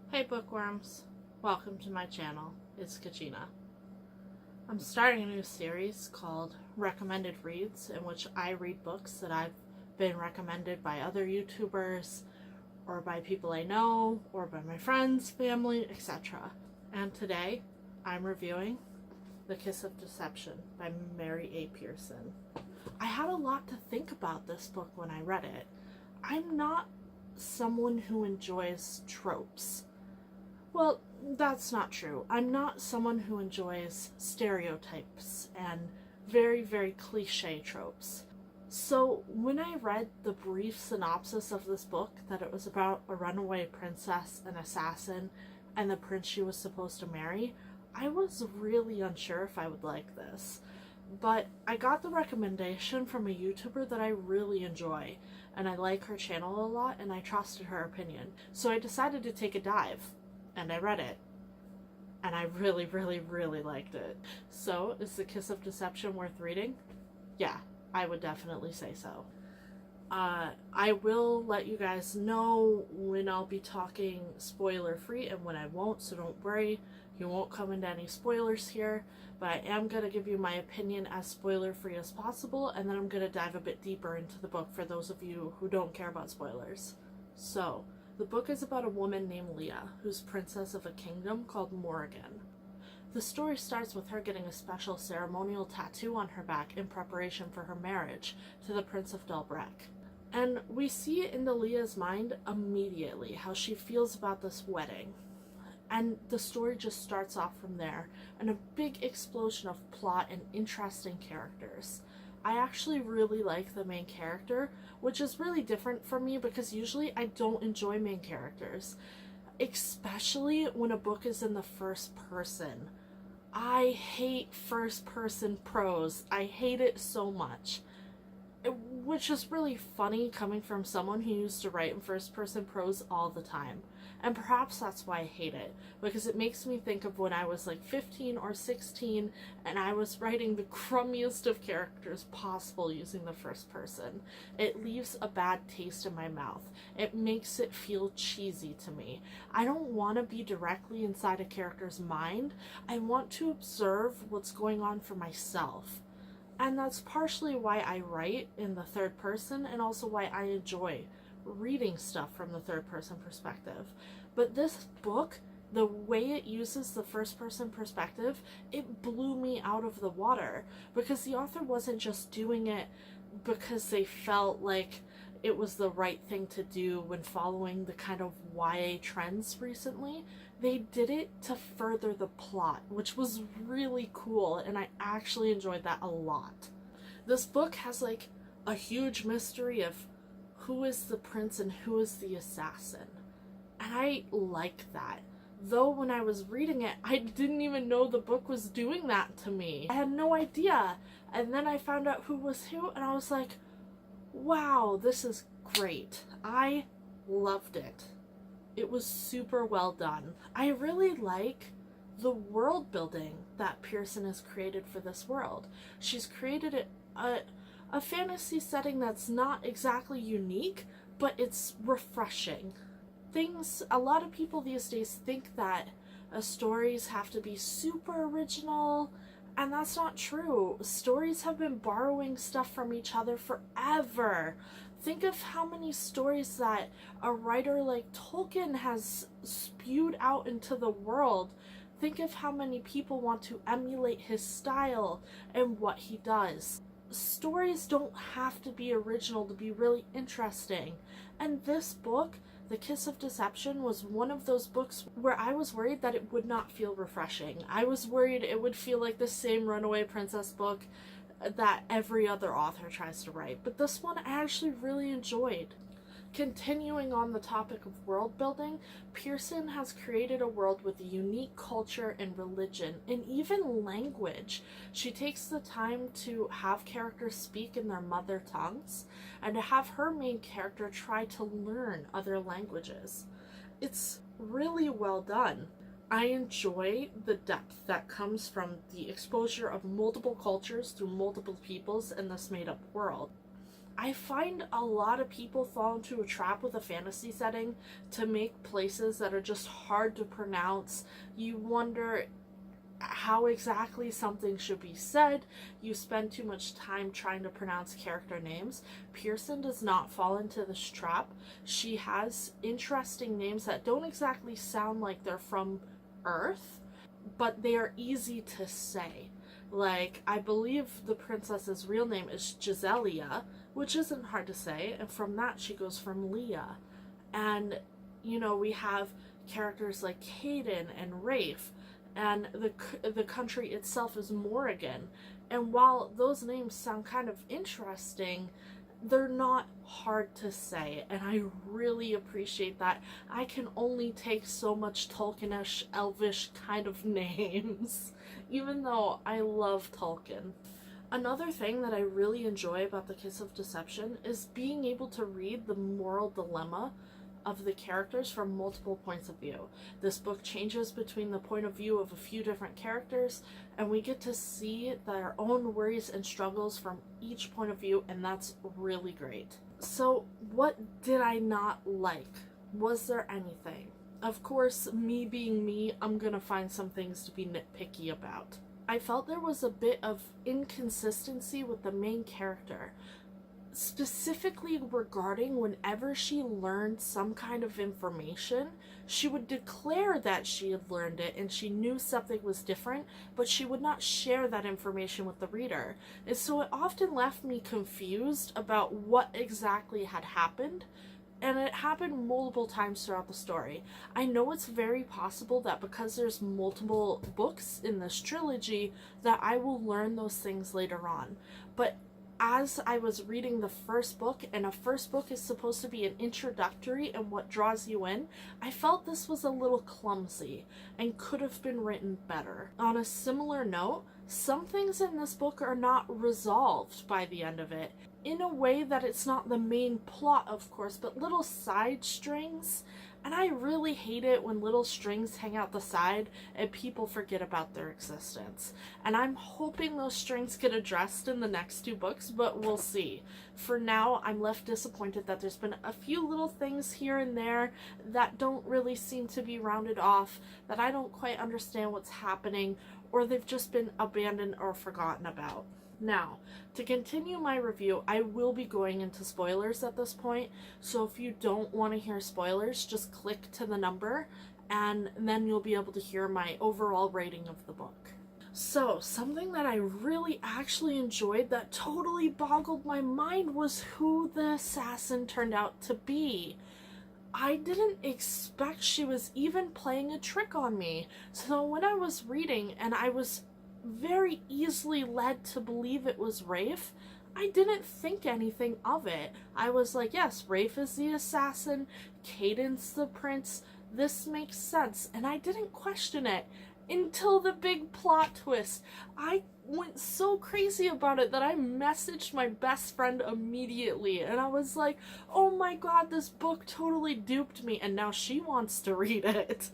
Hey Bookworms, welcome to my channel. It's Kachina. I'm starting a new series called Recommended Reads, in which I read books that I've been recommended by other YouTubers, or by people I know, or by my friends, family, etc. And today, I'm reviewing The Kiss of Deception by Mary A. Pearson. I had a lot to think about this book when I read it. I'm not someone who enjoys tropes. Well, that's not true. I'm not someone who enjoys stereotypes and very, very cliche tropes. So when I read the brief synopsis of this book, that it was about a runaway princess, an assassin, and the prince she was supposed to marry, I was really unsure if I would like this. But I got the recommendation from a YouTuber that I really enjoy, and I like her channel a lot, and I trusted her opinion. So I decided to take a dive. And I read it, and I really, really, really liked it. So, is The Kiss of Deception worth reading? Yeah, I would definitely say so. I will let you guys know when I'll be talking spoiler-free and when I won't, so don't worry. You won't come into any spoilers here, but I am going to give you my opinion as spoiler-free as possible, and then I'm going to dive a bit deeper into the book for those of you who don't care about spoilers. So, the book is about a woman named Leah, who's princess of a kingdom called Morrigan. The story starts with her getting a special ceremonial tattoo on her back in preparation for her marriage to the Prince of Dalbrek. And we see it into Leah's mind immediately, how she feels about this wedding. And the story just starts off from there, and a big explosion of plot and interesting characters. I actually really like the main character, which is really different from me because usually I don't enjoy main characters, especially when a book is in the first person. I hate first person prose. I hate it so much. Which is really funny coming from someone who used to write in first person prose all the time. And perhaps that's why I hate it, because it makes me think of when I was like 15 or 16 and I was writing the crummiest of characters possible using the first person. It leaves a bad taste in my mouth. It makes it feel cheesy to me. I don't want to be directly inside a character's mind. I want to observe what's going on for myself. And that's partially why I write in the third person, and also why I enjoy reading stuff from the third person perspective. But this book, the way it uses the first person perspective, it blew me out of the water, because the author wasn't just doing it because they felt like it was the right thing to do when following the kind of YA trends recently. They did it to further the plot, which was really cool, and I actually enjoyed that a lot. This book has like a huge mystery of who is the prince and who is the assassin. And I like that. Though when I was reading it, I didn't even know the book was doing that to me. I had no idea. And then I found out who was who, and I was like, wow, this is great. I loved it. It was super well done. I really like the world building that Pearson has created for this world. She's created a fantasy setting that's not exactly unique, but it's refreshing. A lot of people these days think that stories have to be super original, and that's not true. Stories have been borrowing stuff from each other forever. Think of how many stories that a writer like Tolkien has spewed out into the world. Think of how many people want to emulate his style and what he does. Stories don't have to be original to be really interesting. And this book, The Kiss of Deception, was one of those books where I was worried that it would not feel refreshing. I was worried it would feel like the same runaway princess book that every other author tries to write. But this one I actually really enjoyed. Continuing on the topic of world building, Pearson has created a world with a unique culture and religion, and even language. She takes the time to have characters speak in their mother tongues, and to have her main character try to learn other languages. It's really well done. I enjoy the depth that comes from the exposure of multiple cultures through multiple peoples in this made-up world. I find a lot of people fall into a trap with a fantasy setting to make places that are just hard to pronounce. You wonder how exactly something should be said. You spend too much time trying to pronounce character names. Pearson does not fall into this trap. She has interesting names that don't exactly sound like they're from Earth, but they are easy to say. Like, I believe the princess's real name is Giselia, which isn't hard to say, and from that she goes from Leah. And, you know, we have characters like Caden and Rafe, and the country itself is Morrigan. And while those names sound kind of interesting, they're not hard to say, and I really appreciate that. I can only take so much Tolkienish, Elvish kind of names, even though I love Tolkien. Another thing that I really enjoy about The Kiss of Deception is being able to read the moral dilemma of the characters from multiple points of view. This book changes between the point of view of a few different characters, and we get to see their own worries and struggles from each point of view, and that's really great. So what did I not like? Was there anything? Of course, me being me, I'm gonna find some things to be nitpicky about. I felt there was a bit of inconsistency with the main character, specifically regarding whenever she learned some kind of information, she would declare that she had learned it and she knew something was different, but she would not share that information with the reader. And so it often left me confused about what exactly had happened, and it happened multiple times throughout the story. I know it's very possible that because there's multiple books in this trilogy that I will learn those things later on, but as I was reading the first book, and a first book is supposed to be an introductory and what draws you in, I felt this was a little clumsy and could have been written better. On a similar note, some things in this book are not resolved by the end of it, in a way that it's not the main plot, of course, but little side strings. And I really hate it when little strings hang out the side and people forget about their existence. And I'm hoping those strings get addressed in the next two books, but we'll see. For now, I'm left disappointed that there's been a few little things here and there that don't really seem to be rounded off, that I don't quite understand what's happening, or they've just been abandoned or forgotten about. Now, to continue my review, I will be going into spoilers at this point, so if you don't want to hear spoilers, just click to the number, and then you'll be able to hear my overall rating of the book. So, something that I really actually enjoyed that totally boggled my mind was who the assassin turned out to be. I didn't expect she was even playing a trick on me, so when I was reading and I was very easily led to believe it was Rafe, I didn't think anything of it. I was like, yes, Rafe is the assassin, Caden's the prince, this makes sense, and I didn't question it until the big plot twist. I went so crazy about it that I messaged my best friend immediately, and I was like, oh my god, this book totally duped me, and now she wants to read it.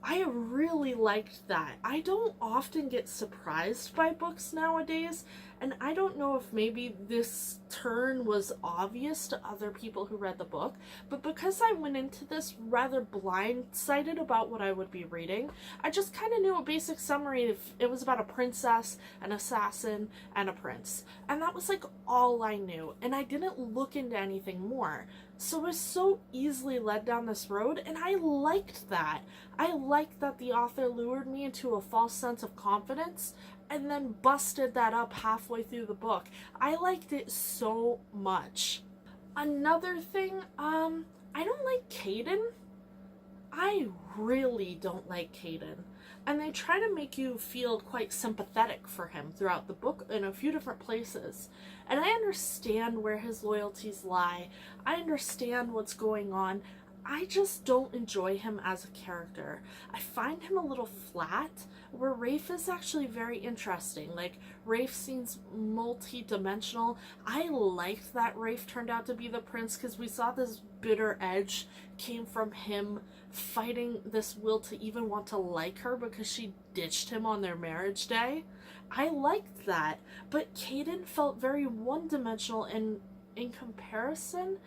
I really liked that. I don't often get surprised by books nowadays, and I don't know if maybe this turn was obvious to other people who read the book, but because I went into this rather blindsided about what I would be reading, I just kind of knew a basic summary. If it was about a princess, an assassin, and a prince, and that was like all I knew, and I didn't look into anything more. So I was so easily led down this road, and I liked that. I liked that the author lured me into a false sense of confidence and then busted that up halfway through the book. I liked it so much. Another thing, I don't like Caden. I really don't like Caden. And they try to make you feel quite sympathetic for him throughout the book in a few different places. And I understand where his loyalties lie. I understand what's going on. I just don't enjoy him as a character. I find him a little flat, where Rafe is actually very interesting. Like, Rafe seems multi-dimensional. I liked that Rafe turned out to be the prince because we saw this bitter edge came from him fighting this will to even want to like her because she ditched him on their marriage day. I liked that, but Caden felt very one-dimensional in comparison.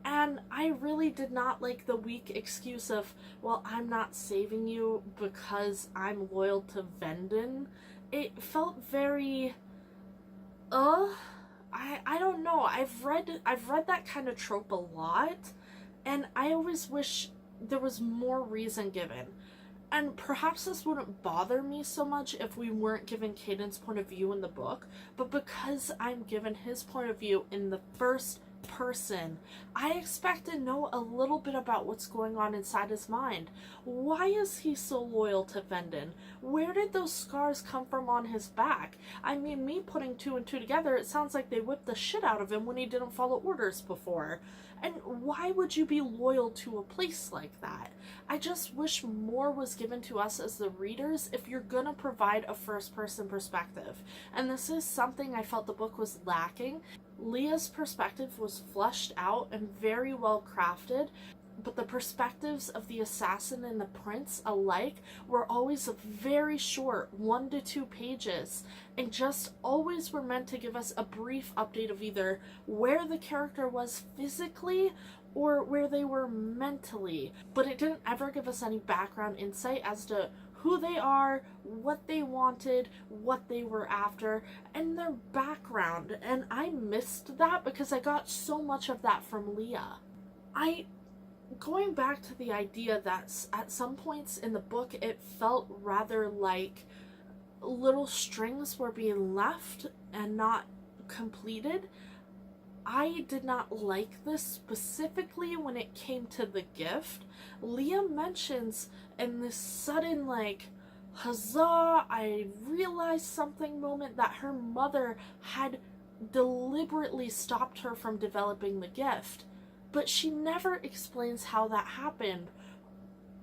And I really did not like the weak excuse of, well, I'm not saving you because I'm loyal to Vendon. It felt very, I don't know. I've read that kind of trope a lot, and I always wish there was more reason given. And perhaps this wouldn't bother me so much if we weren't given Caden's point of view in the book, but because I'm given his point of view in the first person, I expect to know a little bit about what's going on inside his mind. Why is he so loyal to Vendon? Where did those scars come from on his back? I mean, me putting two and two together, it sounds like they whipped the shit out of him when he didn't follow orders before. And why would you be loyal to a place like that? I just wish more was given to us as the readers if you're gonna provide a first-person perspective. And this is something I felt the book was lacking. Leah's perspective was fleshed out and very well crafted, but the perspectives of the assassin and the prince alike were always very short, 1 to 2 pages, and just always were meant to give us a brief update of either where the character was physically or where they were mentally, but it didn't ever give us any background insight as to who they are, what they wanted, what they were after, and their background. And I missed that because I got so much of that from Leah. Going back to the idea that at some points in the book it felt rather like little strings were being left and not completed. I did not like this specifically when it came to the gift. Leah mentions in this sudden, like, huzzah, I realized something moment that her mother had deliberately stopped her from developing the gift. But she never explains how that happened.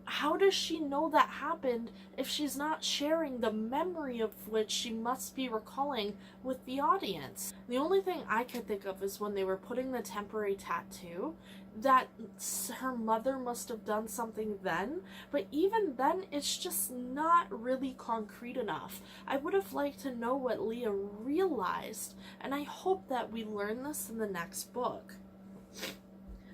How does she know that happened if she's not sharing the memory of which she must be recalling with the audience? The only thing I could think of is when they were putting the temporary tattoo, that her mother must have done something then, but even then it's just not really concrete enough. I would have liked to know what Leah realized, and I hope that we learn this in the next book.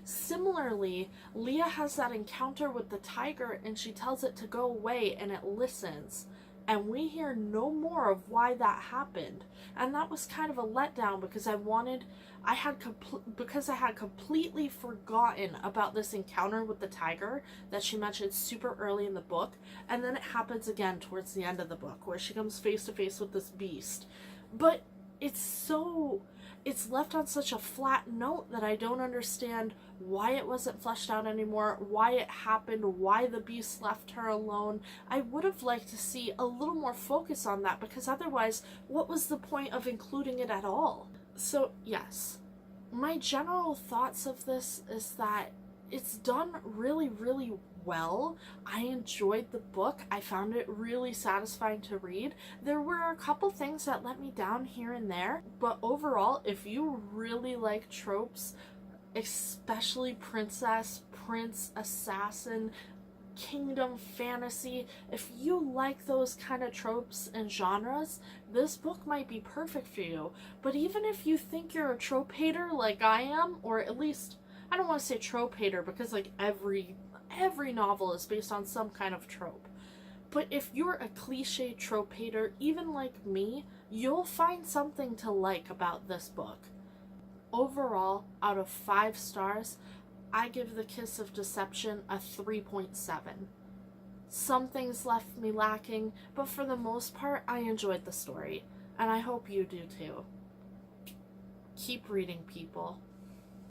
Similarly, Leah has that encounter with the tiger and she tells it to go away and it listens. And we hear no more of why that happened. And that was kind of a letdown because I had completely forgotten about this encounter with the tiger that she mentioned super early in the book. And then it happens again towards the end of the book where she comes face to face with this beast. But it's left on such a flat note that I don't understand why it wasn't fleshed out anymore, why it happened, why the beast left her alone. I would have liked to see a little more focus on that, because otherwise, what was the point of including it at all? So, yes, my general thoughts of this is that it's done really, really well. I enjoyed the book. I found it really satisfying to read. There were a couple things that let me down here and there, but overall, if you really like tropes, especially princess, prince, assassin, kingdom fantasy, if you like those kind of tropes and genres, this book might be perfect for you. But even if you think you're a trope hater like I am, or at least, I don't want to say trope hater because like every novel is based on some kind of trope. But if you're a cliche trope hater, even like me, you'll find something to like about this book. Overall, out of 5 stars, I give The Kiss of Deception a 3.7. Some things left me lacking, but for the most part, I enjoyed the story, and I hope you do too. Keep reading, people.